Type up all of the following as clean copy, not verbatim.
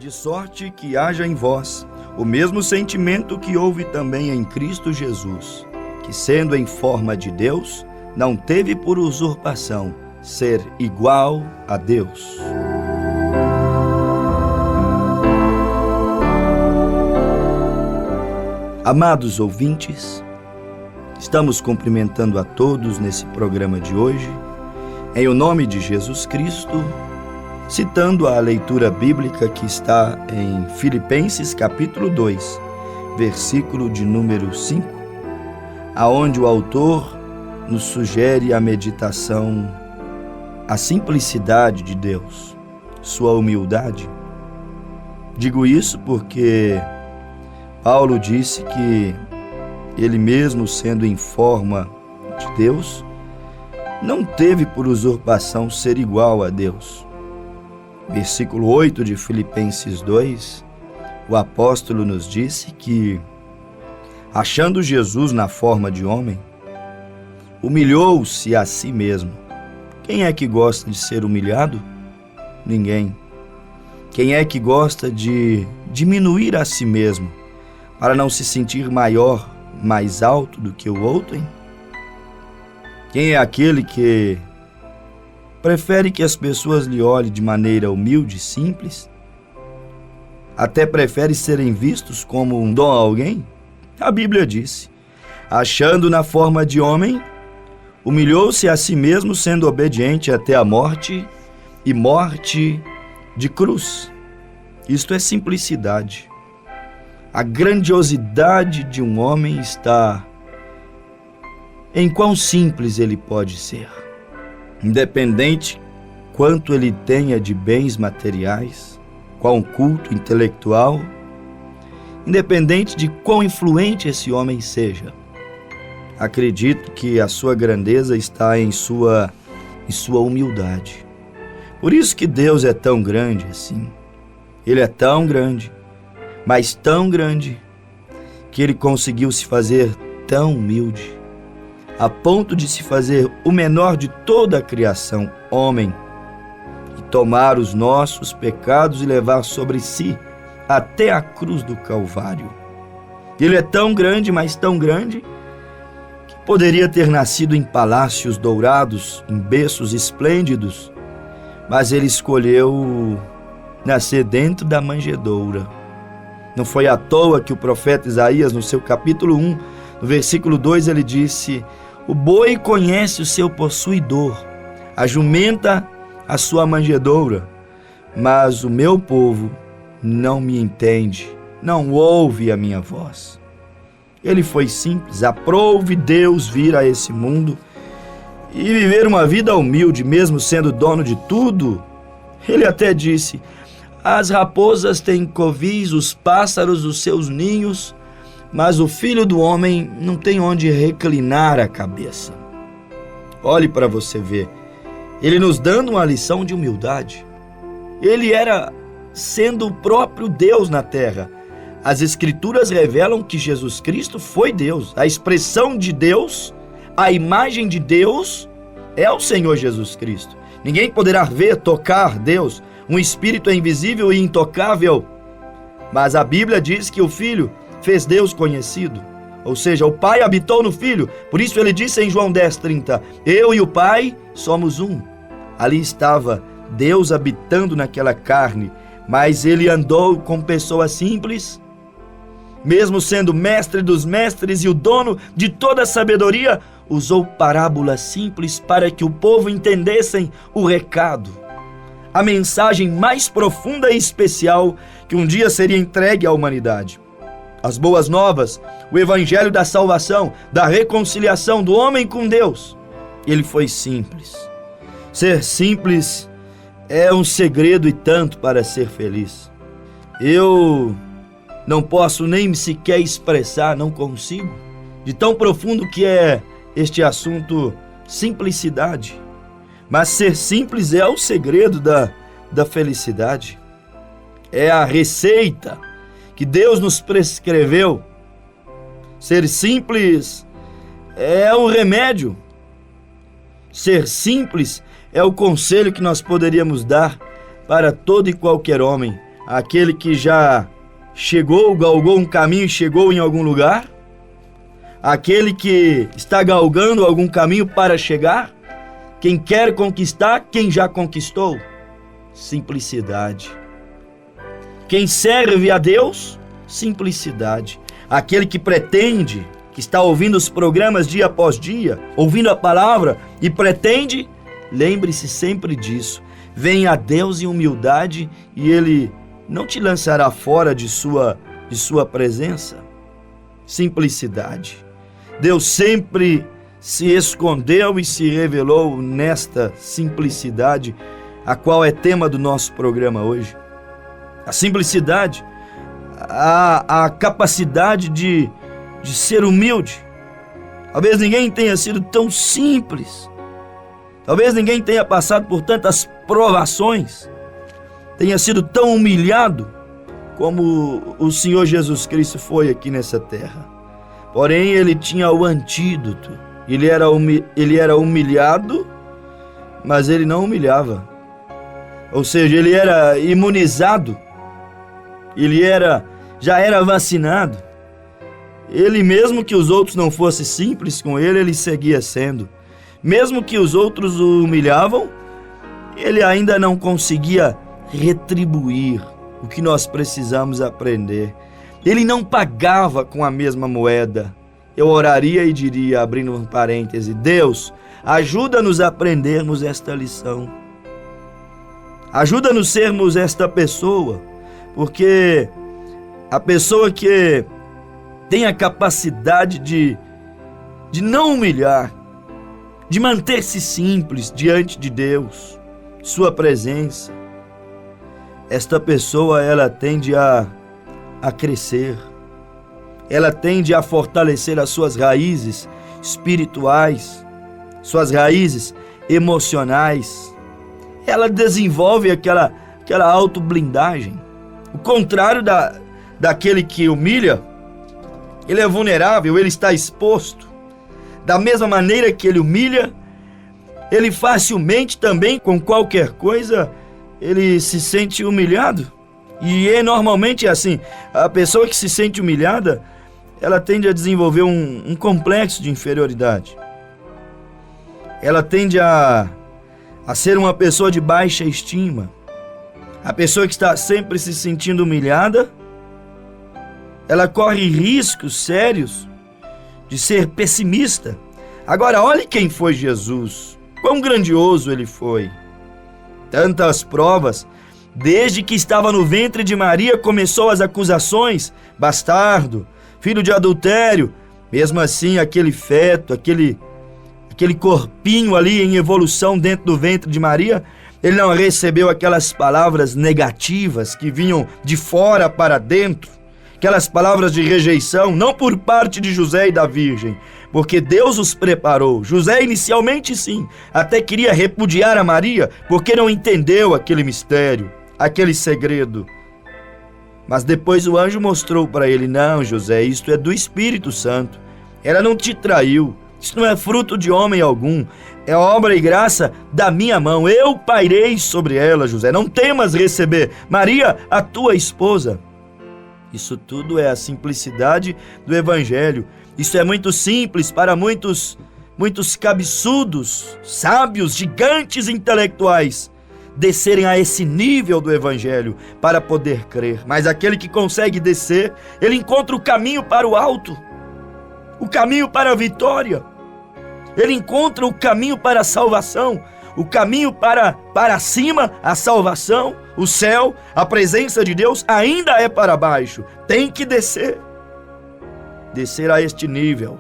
De sorte que haja em vós o mesmo sentimento que houve também em Cristo Jesus, que, sendo em forma de Deus, não teve por usurpação ser igual a Deus. Amados ouvintes, estamos cumprimentando a todos nesse programa de hoje, em o nome de Jesus Cristo, citando a leitura bíblica que está em Filipenses capítulo 2, versículo de número 5, aonde o autor nos sugere a meditação, a simplicidade de Deus, sua humildade. Digo isso porque Paulo disse que ele mesmo, sendo em forma de Deus, não teve por usurpação ser igual a Deus. Versículo 8 de Filipenses 2, o apóstolo nos disse que, achando Jesus na forma de homem, humilhou-se a si mesmo. Quem é que gosta de ser humilhado? Ninguém. Quem é que gosta de diminuir a si mesmo para não se sentir maior, mais alto do que o outro? Quem é aquele que prefere que as pessoas lhe olhem de maneira humilde e simples? Até prefere serem vistos como um dom a alguém? A Bíblia disse: achando na forma de homem, humilhou-se a si mesmo, sendo obediente até a morte, e morte de cruz. Isto é simplicidade. A grandiosidade de um homem está em quão simples ele pode ser. Independente quanto ele tenha de bens materiais, quão culto intelectual, independente de quão influente esse homem seja, acredito que a sua grandeza está em sua humildade. Por isso que Deus é tão grande assim. Ele é tão grande, mas tão grande, que ele conseguiu se fazer tão humilde, a ponto de se fazer o menor de toda a criação, homem, e tomar os nossos pecados e levar sobre si até a cruz do Calvário. Ele é tão grande, mas tão grande, que poderia ter nascido em palácios dourados, em berços esplêndidos, mas ele escolheu nascer dentro da manjedoura. Não foi à toa que o profeta Isaías, no seu capítulo 1, no versículo 2, ele disse: o boi conhece o seu possuidor, a jumenta a sua manjedoura, mas o meu povo não me entende, não ouve a minha voz. Ele foi simples, aprove Deus vir a esse mundo e viver uma vida humilde, mesmo sendo dono de tudo. Ele até disse: as raposas têm covis, os pássaros os seus ninhos, mas o Filho do Homem não tem onde reclinar a cabeça. Olhe para você ver, ele nos dando uma lição de humildade. Ele era sendo o próprio Deus na terra. As Escrituras revelam que Jesus Cristo foi Deus. A expressão de Deus, a imagem de Deus é o Senhor Jesus Cristo. Ninguém poderá ver, tocar Deus. Um espírito é invisível e intocável. Mas a Bíblia diz que o Filho fez Deus conhecido. Ou seja, o Pai habitou no Filho. Por isso ele disse em João 10:30, eu e o Pai somos um. Ali estava Deus habitando naquela carne, mas ele andou com pessoas simples, mesmo sendo mestre dos mestres e o dono de toda a sabedoria, usou parábolas simples para que o povo entendessem o recado, a mensagem mais profunda e especial que um dia seria entregue à humanidade. As boas novas, o evangelho da salvação, da reconciliação do homem com Deus. Ele foi simples. Ser simples é um segredo e tanto para ser feliz. Eu não posso nem sequer expressar, não consigo, de tão profundo que é este assunto, simplicidade. Mas ser simples é o segredo da felicidade. É a receita que Deus nos prescreveu. Ser simples é o remédio. Ser simples é o conselho que nós poderíamos dar para todo e qualquer homem, Aquele que já chegou, galgou um caminho e chegou em algum lugar? Aquele que está galgando algum caminho para chegar? Quem quer conquistar, quem já conquistou? Simplicidade. Quem serve a Deus? Simplicidade. Aquele que pretende, que está ouvindo os programas dia após dia, ouvindo a palavra e pretende, lembre-se sempre disso. Venha a Deus em humildade e Ele não te lançará fora de sua presença. Simplicidade. Deus sempre se escondeu e se revelou nesta simplicidade, a qual é tema do nosso programa hoje. A simplicidade, a capacidade de ser humilde. Talvez ninguém tenha sido tão simples. Talvez ninguém tenha passado por tantas provações, tenha sido tão humilhado como o Senhor Jesus Cristo foi aqui nessa terra. Porém, ele tinha o antídoto. Ele era humilhado, mas ele não humilhava. Ou seja, ele era imunizado. Já era vacinado. Ele, mesmo que os outros não fossem simples com ele seguia sendo. Mesmo que os outros o humilhavam, ele ainda não conseguia retribuir o que nós precisamos aprender. Ele não pagava com a mesma moeda. Eu oraria e diria, abrindo um parêntese, Deus, ajuda-nos a aprendermos esta lição. Ajuda-nos a sermos esta pessoa, porque a pessoa que tem a capacidade de não humilhar, de manter-se simples diante de Deus, sua presença, esta pessoa ela tende a crescer, ela tende a fortalecer as suas raízes espirituais, suas raízes emocionais, ela desenvolve aquela autoblindagem. O contrário daquele que humilha, ele é vulnerável, ele está exposto. Da mesma maneira que ele humilha, ele facilmente também, com qualquer coisa, ele se sente humilhado. E normalmente é assim, a pessoa que se sente humilhada, ela tende a desenvolver um complexo de inferioridade. Ela tende a ser uma pessoa de baixa estima. A pessoa que está sempre se sentindo humilhada, ela corre riscos sérios de ser pessimista. Agora, olhe quem foi Jesus. Quão grandioso ele foi. Tantas provas. Desde que estava no ventre de Maria, começou as acusações. Bastardo, filho de adultério. Mesmo assim, aquele feto, aquele corpinho ali em evolução dentro do ventre de Maria, ele não recebeu aquelas palavras negativas que vinham de fora para dentro. Aquelas palavras de rejeição, não por parte de José e da Virgem, porque Deus os preparou. José inicialmente sim, até queria repudiar a Maria, porque não entendeu aquele mistério, aquele segredo. Mas depois o anjo mostrou para ele, não, José, isto é do Espírito Santo. Ela não te traiu, isso não é fruto de homem algum, é obra e graça da minha mão. Eu pairei sobre ela, José, não temas receber Maria, a tua esposa. Isso tudo é a simplicidade do Evangelho. Isso é muito simples para muitos cabeçudos, sábios, gigantes intelectuais descerem a esse nível do Evangelho para poder crer. Mas aquele que consegue descer, ele encontra o caminho para o alto, o caminho para a vitória. Ele encontra o caminho para a salvação, o caminho para cima, a salvação, o céu, a presença de Deus ainda é para baixo. Tem que descer a este nível.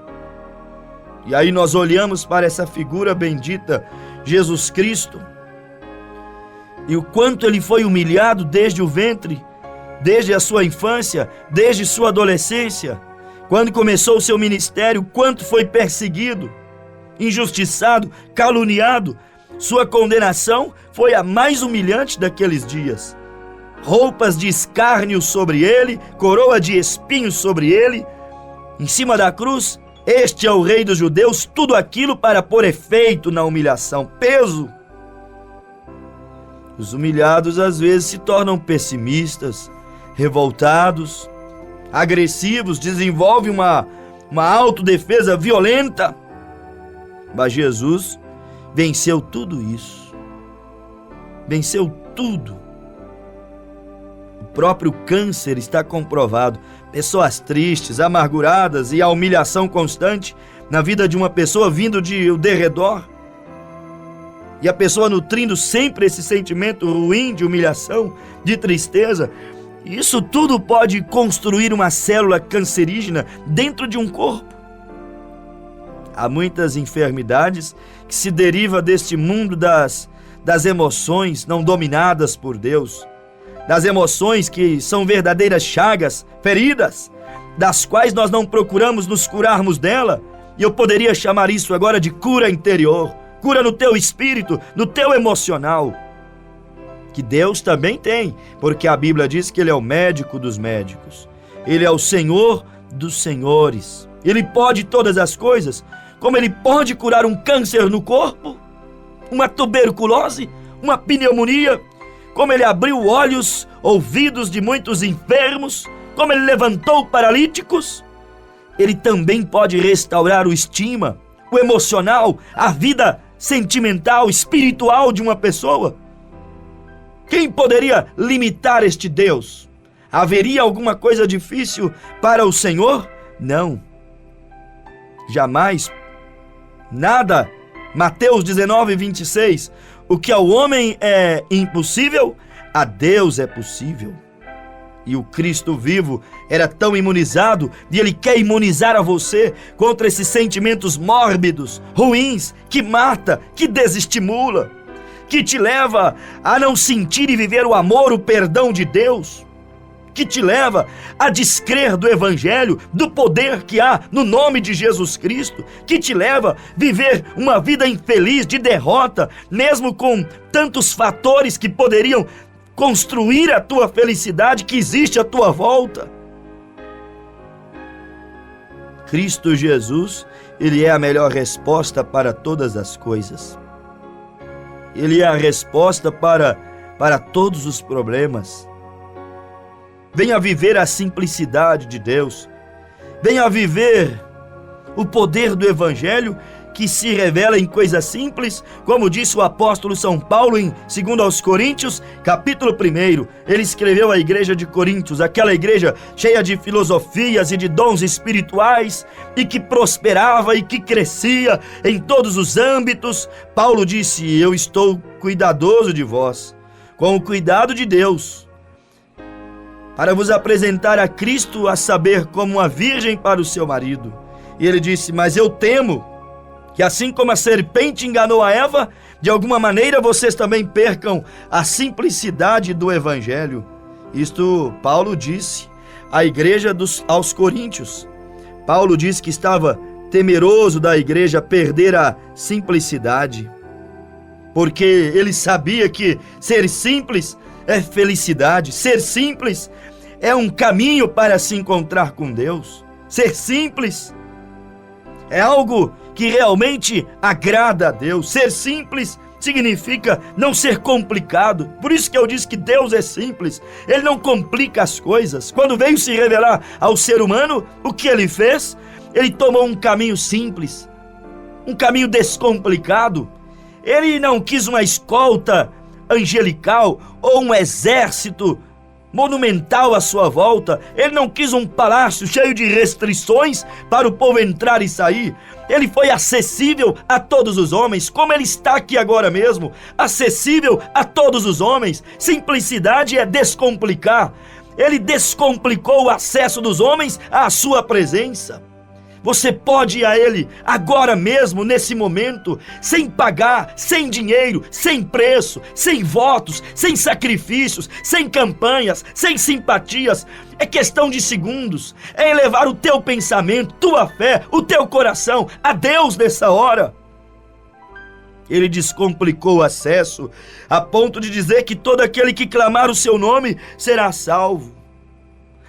E aí nós olhamos para essa figura bendita, Jesus Cristo, e o quanto ele foi humilhado desde o ventre, desde a sua infância, desde sua adolescência, quando começou o seu ministério, quanto foi perseguido, injustiçado, caluniado. Sua condenação foi a mais humilhante daqueles dias. Roupas de escárnio sobre ele, coroa de espinhos sobre ele. Em cima da cruz, este é o rei dos judeus, tudo aquilo para pôr efeito na humilhação, peso. Os humilhados às vezes se tornam pessimistas, revoltados, agressivos, desenvolvem uma autodefesa violenta. Mas Jesus venceu tudo isso. Venceu tudo. O próprio câncer está comprovado. Pessoas tristes, amarguradas e a humilhação constante na vida de uma pessoa vindo de o derredor. E a pessoa nutrindo sempre esse sentimento ruim de humilhação, de tristeza. Isso tudo pode construir uma célula cancerígena dentro de um corpo. Há muitas enfermidades que se derivam deste mundo das emoções não dominadas por Deus. Das emoções que são verdadeiras chagas, feridas, das quais nós não procuramos nos curarmos dela. E eu poderia chamar isso agora de cura interior. Cura no teu espírito, no teu emocional. Que Deus também tem, porque a Bíblia diz que Ele é o médico dos médicos. Ele é o Senhor dos senhores. Ele pode todas as coisas, como Ele pode curar um câncer no corpo, uma tuberculose, uma pneumonia, como Ele abriu olhos, ouvidos de muitos enfermos, como Ele levantou paralíticos. Ele também pode restaurar o estima, o emocional, a vida sentimental, espiritual de uma pessoa. Quem poderia limitar este Deus? Haveria alguma coisa difícil para o Senhor? Não. Jamais. Nada. Mateus 19:26. O que ao homem é impossível, a Deus é possível. E o Cristo vivo era tão imunizado, e Ele quer imunizar a você contra esses sentimentos mórbidos, ruins, que mata, que desestimula, que te leva a não sentir e viver o amor, o perdão de Deus, que te leva a descrer do Evangelho, do poder que há no nome de Jesus Cristo, que te leva a viver uma vida infeliz, de derrota, mesmo com tantos fatores que poderiam construir a tua felicidade que existe à tua volta. Cristo Jesus, Ele é a melhor resposta para todas as coisas. Ele é a resposta para todos os problemas. Venha viver a simplicidade de Deus. Venha viver o poder do Evangelho que se revela em coisas simples, como disse o apóstolo São Paulo em 2 aos Coríntios, capítulo 1. Ele escreveu à igreja de Coríntios, aquela igreja cheia de filosofias e de dons espirituais, e que prosperava e que crescia em todos os âmbitos. Paulo disse: eu estou cuidadoso de vós, com o cuidado de Deus, para vos apresentar a Cristo, a saber, como uma virgem para o seu marido. E ele disse: mas eu temo que assim como a serpente enganou a Eva, de alguma maneira vocês também percam a simplicidade do Evangelho. Isto Paulo disse à igreja aos Coríntios. Paulo disse que estava temeroso da igreja perder a simplicidade, porque ele sabia que ser simples é felicidade, ser simples é um caminho para se encontrar com Deus. Ser simples é algo que realmente agrada a Deus. Ser simples significa não ser complicado. Por isso que eu disse que Deus é simples. Ele não complica as coisas. Quando veio se revelar ao ser humano, o que Ele fez? Ele tomou um caminho simples, um caminho descomplicado. Ele não quis uma escolta angelical ou um exército monumental à sua volta. Ele não quis um palácio cheio de restrições para o povo entrar e sair. Ele foi acessível a todos os homens, como Ele está aqui agora mesmo, acessível a todos os homens. Simplicidade é descomplicar. Ele descomplicou o acesso dos homens à sua presença. Você pode ir a Ele agora mesmo, nesse momento, sem pagar, sem dinheiro, sem preço, sem votos, sem sacrifícios, sem campanhas, sem simpatias. É questão de segundos. É elevar o teu pensamento, tua fé, o teu coração a Deus nessa hora. Ele descomplicou o acesso a ponto de dizer que todo aquele que clamar o seu nome será salvo.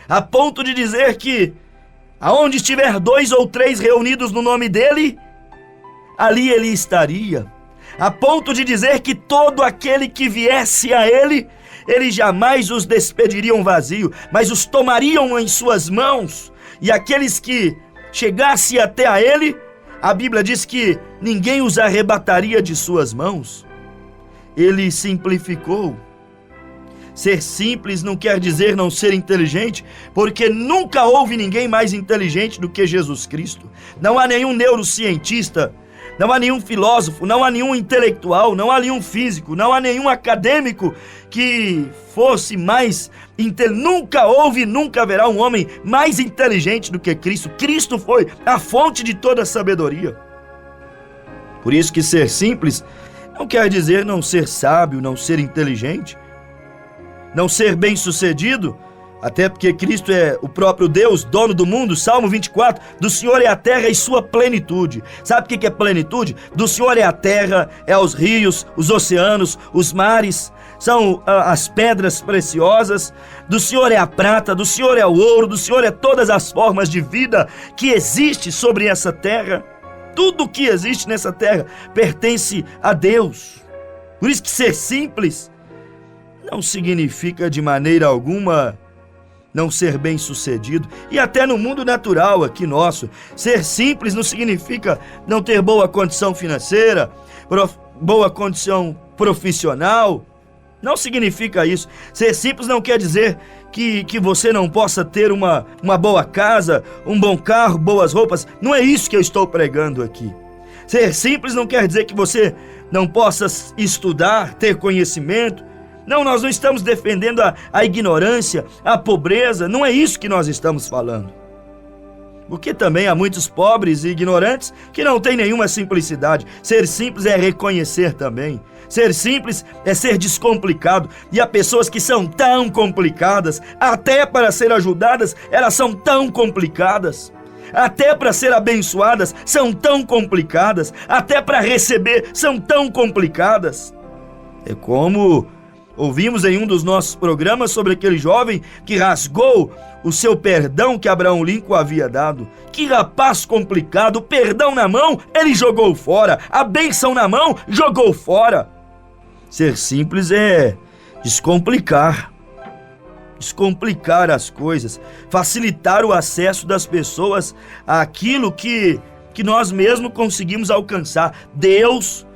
A ponto de dizer que aonde estiver 2 ou 3 reunidos no nome dele, ali Ele estaria. a ponto de dizer que todo aquele que viesse a ele, ele jamais os despediriam vazio, mas os tomariam em suas mãos, e aqueles que chegassem até a ele, a Bíblia diz que ninguém os arrebataria de suas mãos. Ele simplificou. Ser simples não quer dizer não ser inteligente, porque nunca houve ninguém mais inteligente do que Jesus Cristo. Não há nenhum neurocientista, não há nenhum filósofo, não há nenhum intelectual, não há nenhum físico, não há nenhum acadêmico que fosse mais inteligente. Nunca houve, nunca haverá um homem mais inteligente do que Cristo. Cristo foi a fonte de toda a sabedoria. Por isso que ser simples não quer dizer não ser sábio, não ser inteligente, não ser bem-sucedido, até porque Cristo é o próprio Deus, dono do mundo. Salmo 24, do Senhor é a terra e sua plenitude. Sabe o que é plenitude? Do Senhor é a terra, é os rios, os oceanos, os mares, são as pedras preciosas. Do Senhor é a prata, do Senhor é o ouro, do Senhor é todas as formas de vida que existe sobre essa terra. Tudo que existe nessa terra pertence a Deus. Por isso que ser simples não significa de maneira alguma não ser bem-sucedido. E até no mundo natural aqui nosso, ser simples não significa não ter boa condição financeira, boa condição profissional. Não significa isso. Ser simples não quer dizer que você não possa ter uma boa casa, um bom carro, boas roupas. Não é isso que eu estou pregando aqui. Ser simples não quer dizer que você não possa estudar, ter conhecimento. Não, nós não estamos defendendo a ignorância, a pobreza. Não é isso que nós estamos falando. Porque também há muitos pobres e ignorantes que não têm nenhuma simplicidade. Ser simples é reconhecer também. Ser simples é ser descomplicado. E há pessoas que são tão complicadas, até para ser ajudadas, elas são tão complicadas. Até para ser abençoadas, são tão complicadas. Até para receber, são tão complicadas. É como ouvimos em um dos nossos programas sobre aquele jovem que rasgou o seu perdão que Abraão Lincoln havia dado. Que rapaz complicado, o perdão na mão, ele jogou fora. A bênção na mão, jogou fora. Ser simples é descomplicar as coisas, facilitar o acesso das pessoas àquilo que nós mesmos conseguimos alcançar. Deus,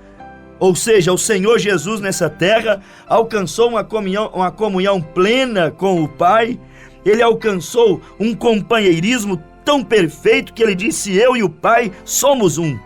ou seja, o Senhor Jesus nessa terra, alcançou uma comunhão plena com o Pai. Ele alcançou um companheirismo tão perfeito que ele disse: eu e o Pai somos um.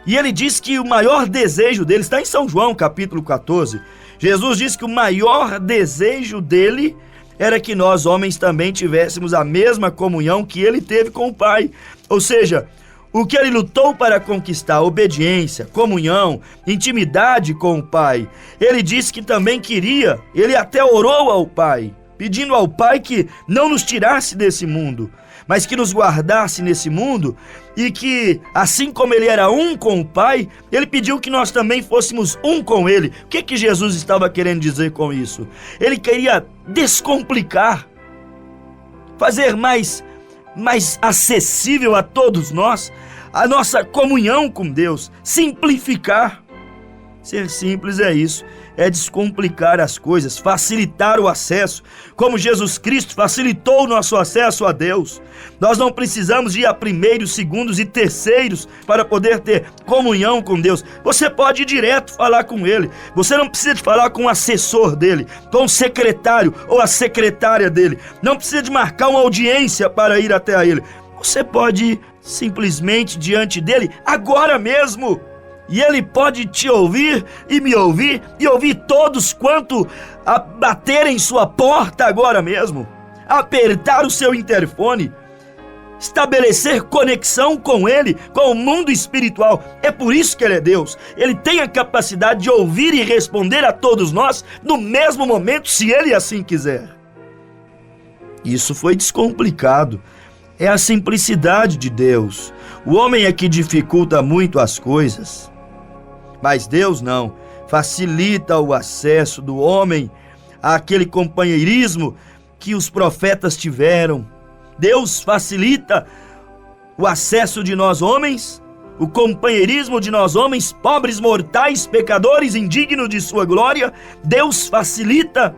E ele diz que o maior desejo dele, está em São João capítulo 14, Jesus disse que o maior desejo dele era que nós homens também tivéssemos a mesma comunhão que ele teve com o Pai. Ou seja, o que ele lutou para conquistar, obediência, comunhão, intimidade com o Pai, ele disse que também queria, ele até orou ao Pai, pedindo ao Pai que não nos tirasse desse mundo, mas que nos guardasse nesse mundo, e que, assim como ele era um com o Pai, ele pediu que nós também fôssemos um com ele. O que Jesus estava querendo dizer com isso? Ele queria descomplicar, fazer mais acessível a todos nós a nossa comunhão com Deus, simplificar. Ser simples é isso, é descomplicar as coisas, facilitar o acesso, como Jesus Cristo facilitou o nosso acesso a Deus. Nós não precisamos ir a primeiros, segundos e terceiros para poder ter comunhão com Deus. Você pode ir direto falar com Ele. Você não precisa de falar com o assessor dele, com o secretário ou a secretária dele. Não precisa de marcar uma audiência para ir até a Ele. Você pode ir simplesmente diante dele agora mesmo. E ele pode te ouvir e me ouvir e ouvir todos quanto a baterem sua porta agora mesmo. Apertar o seu interfone. Estabelecer conexão com ele, com o mundo espiritual. É por isso que ele é Deus. Ele tem a capacidade de ouvir e responder a todos nós no mesmo momento, se ele assim quiser. Isso foi descomplicado. É a simplicidade de Deus. O homem é que dificulta muito as coisas. Mas Deus não. Facilita o acesso do homem àquele companheirismo que os profetas tiveram. Deus facilita o acesso de nós homens o companheirismo de nós homens, pobres mortais, pecadores, indignos de sua glória, Deus facilita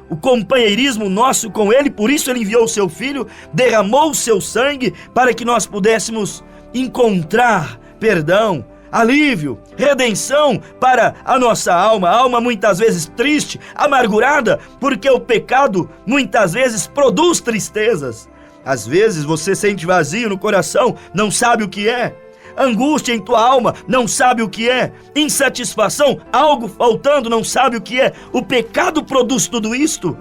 o companheirismo nosso com Ele. Por isso Ele enviou o seu Filho, derramou o seu sangue para que nós pudéssemos encontrar perdão, alívio, redenção para a nossa alma. A alma muitas vezes triste, amargurada, porque o pecado muitas vezes produz tristezas. Às vezes você sente vazio no coração, não sabe o que é. Angústia em tua alma, não sabe o que é. Insatisfação, algo faltando, não sabe o que é. O pecado produz tudo isto.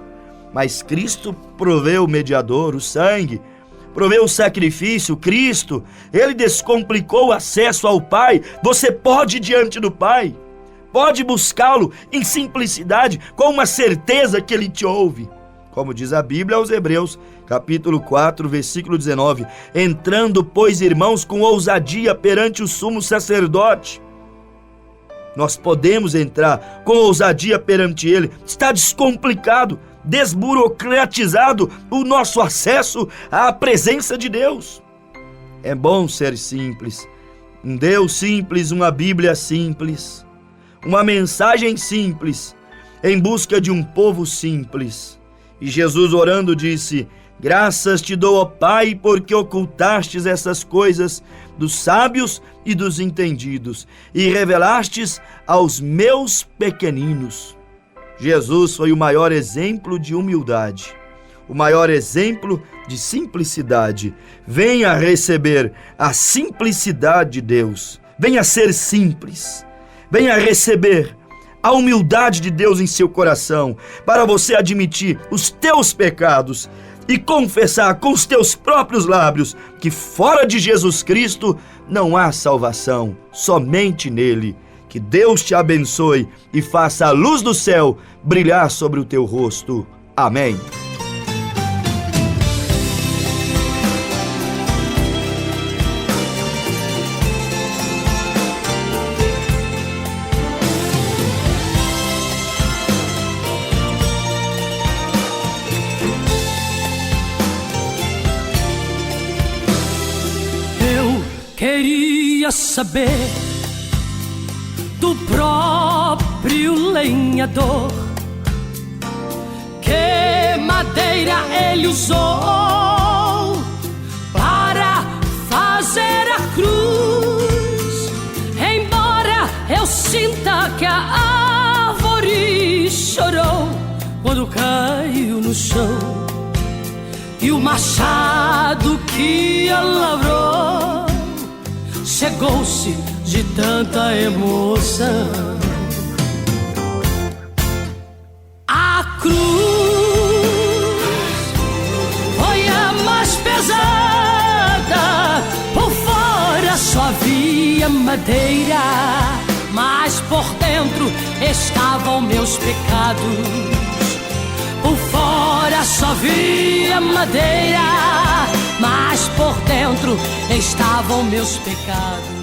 Mas Cristo proveu o mediador, o sangue, proveu o sacrifício, Cristo. Ele descomplicou o acesso ao Pai. Você pode ir diante do Pai, pode buscá-lo em simplicidade, com uma certeza que Ele te ouve. Como diz a Bíblia aos Hebreus, capítulo 4, versículo 19: entrando, pois, irmãos, com ousadia perante o sumo sacerdote. Nós podemos entrar com ousadia perante ele. Está descomplicado, desburocratizado o nosso acesso à presença de Deus. É bom ser simples. Um Deus simples, uma Bíblia simples, uma mensagem simples, em busca de um povo simples. E Jesus, orando, disse: graças te dou, ó Pai, porque ocultastes essas coisas dos sábios e dos entendidos e revelastes aos meus pequeninos. Jesus foi o maior exemplo de humildade, o maior exemplo de simplicidade. Venha receber a simplicidade de Deus. Venha ser simples. Venha receber a humildade de Deus em seu coração, para você admitir os teus pecados e confessar com os teus próprios lábios que fora de Jesus Cristo não há salvação, somente nele. Que Deus te abençoe e faça a luz do céu brilhar sobre o teu rosto. Amém. Queria saber do próprio lenhador que madeira ele usou para fazer a cruz. Embora eu sinta que a árvore chorou quando caiu no chão, e o machado que a lavrou cegou-se de tanta emoção. A cruz foi a mais pesada, por fora só havia madeira, mas por dentro estavam meus pecados. Por fora só havia madeira, mas por dentro estavam meus pecados.